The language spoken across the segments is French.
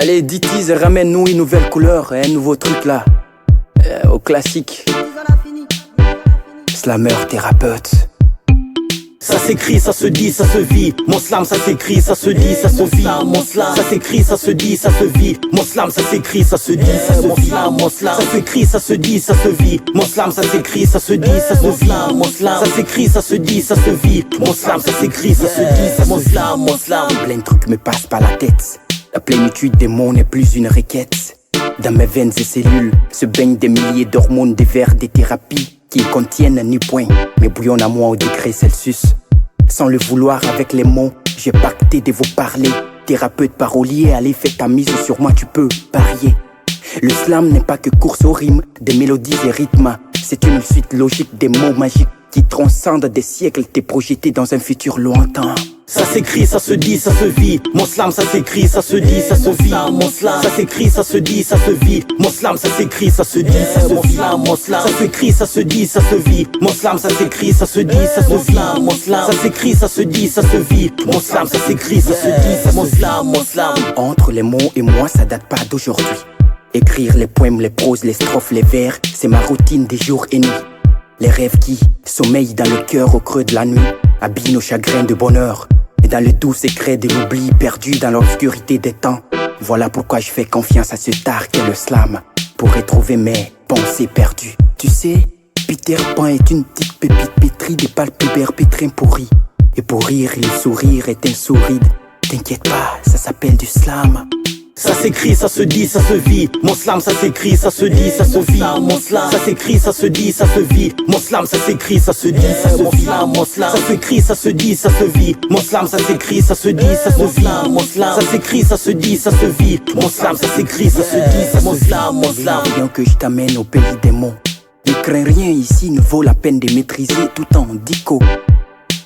Allez, DTs, ramène-nous une nouvelle couleur, un nouveau truc là. Au classique. Slammer, thérapeute. Ça s'écrit, ça se dit, ça se vit. Mon slam, ça s'écrit, ça se dit, ça se vit. Mon slam, ça s'écrit, ça se dit, ça se vit. Mon slam, ça s'écrit, ça se dit, ça se vit. Mon slam, ça s'écrit, ça se dit, ça se vit. Mon slam, ça s'écrit, ça se dit, ça se vit. Mon slam, ça s'écrit, ça se dit, ça se vit. Mon slam, ça s'écrit, ça se dit, ça se vit. Mon slam. Plein de trucs me passent par la tête. La plénitude des mots n'est plus une requête. Dans mes veines et cellules se baignent des milliers d'hormones, des vers, des thérapies qui contiennent ni point, mais bouillonnent à moi au degré Celsius. Sans le vouloir avec les mots, j'ai pacté de vous parler. Thérapeute parolier, allez fais ta mise sur moi, tu peux parier. Le slam n'est pas que course aux rimes, des mélodies et rythmes. C'est une suite logique des mots magiques qui transcendent des siècles, t'es projeté dans un futur lointain. Ça s'écrit, ça se dit, ça se vit. Mon slam, ça s'écrit, ça se dit, ça se vit. Mon slam, ça s'écrit, ça se dit, ça se vit. Mon slam, ça s'écrit, ça se dit, ça se vit. Mon slam, ça s'écrit, ça se dit, ça se vit. Mon slam, ça s'écrit, ça se dit, ça se vit. Mon slam, ça s'écrit, ça se dit, ça se vit. Mon slam, ça s'écrit, ça se dit, ça se vit. Mon slam. Entre les mots et moi, ça date pas d'aujourd'hui. Écrire les poèmes, les proses, les strophes, les vers, c'est ma routine des jours et nuits. Les rêves qui sommeillent dans le cœur au creux de la nuit habillent nos chagrins de bonheur. Et dans le doux secret de l'oubli perdu dans l'obscurité des temps. Voilà pourquoi je fais confiance à ce art qu'est le slam pour retrouver mes pensées perdues. Tu sais, Peter Pan est une petite pépite pétrie des palpubères pétrins pourris. Et pour rire, le sourire est un sourire. T'inquiète pas, ça s'appelle du slam. Ça s'écrit, ça se dit, ça se vit. Mon slam, ça s'écrit, ça se dit, ça se vit. Mon slam, ça s'écrit, ça se dit, ça se vit. Mon slam, ça s'écrit, ça se dit, ça se vit. Mon slam, ça s'écrit, ça se dit, ça se vit. Mon slam, ça s'écrit, ça se dit, ça se vit. Mon slam, ça s'écrit, ça se dit, ça se vit. Mon slam, ça s'écrit, ça se dit, ça se vit. Mon slam. Bien que je t'amène au pays des mots. Ne crains rien ici, ne vaut la peine de maîtriser tout en dico.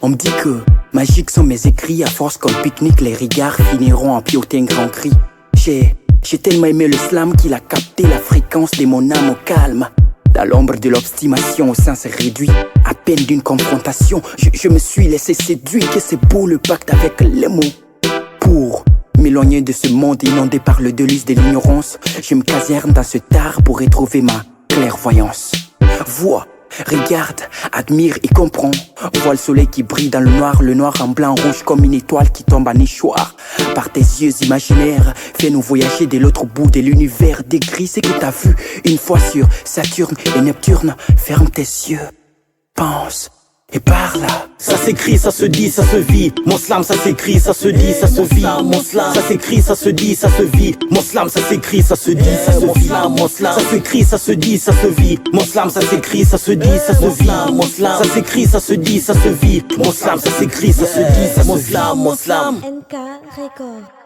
On me dit que magiques sont mes écrits. À force qu'on pique-nique, les regards finiront en piauter un grand cri. J'ai tellement aimé le slam qu'il a capté la fréquence de mon âme au calme. Dans l'ombre de l'obstination au sens réduit, à peine d'une confrontation, je me suis laissé séduire. Que c'est beau le pacte avec les mots. Pour m'éloigner de ce monde inondé par le déluge de l'ignorance, je me caserne dans ce art pour retrouver ma clairvoyance. Vois, regarde, admire et comprends. Vois le soleil qui brille dans le noir en blanc rouge comme une étoile qui tombe en échoir. Par tes yeux imaginaires, fais-nous voyager de l'autre bout de l'univers. Décris ce que t'as vu une fois sur Saturne et Neptune. Ferme tes yeux, pense et parle. Ça s'écrit, ça se dit, ça se vit. Mon slam, ça s'écrit, ça se dit, ça se vit. Mon slam, ça s'écrit, ça se dit, ça se vit. Mon slam, ça s'écrit, ça se dit, ça se vit. Mon slam, ça s'écrit, ça se dit, ça se vit. Mon slam, ça s'écrit, ça se dit, ça se vit. Mon slam, ça s'écrit, ça se dit, ça se vit. Mon slam, ça s'écrit, ça se dit, ça se vit. Mon slam. NK Record.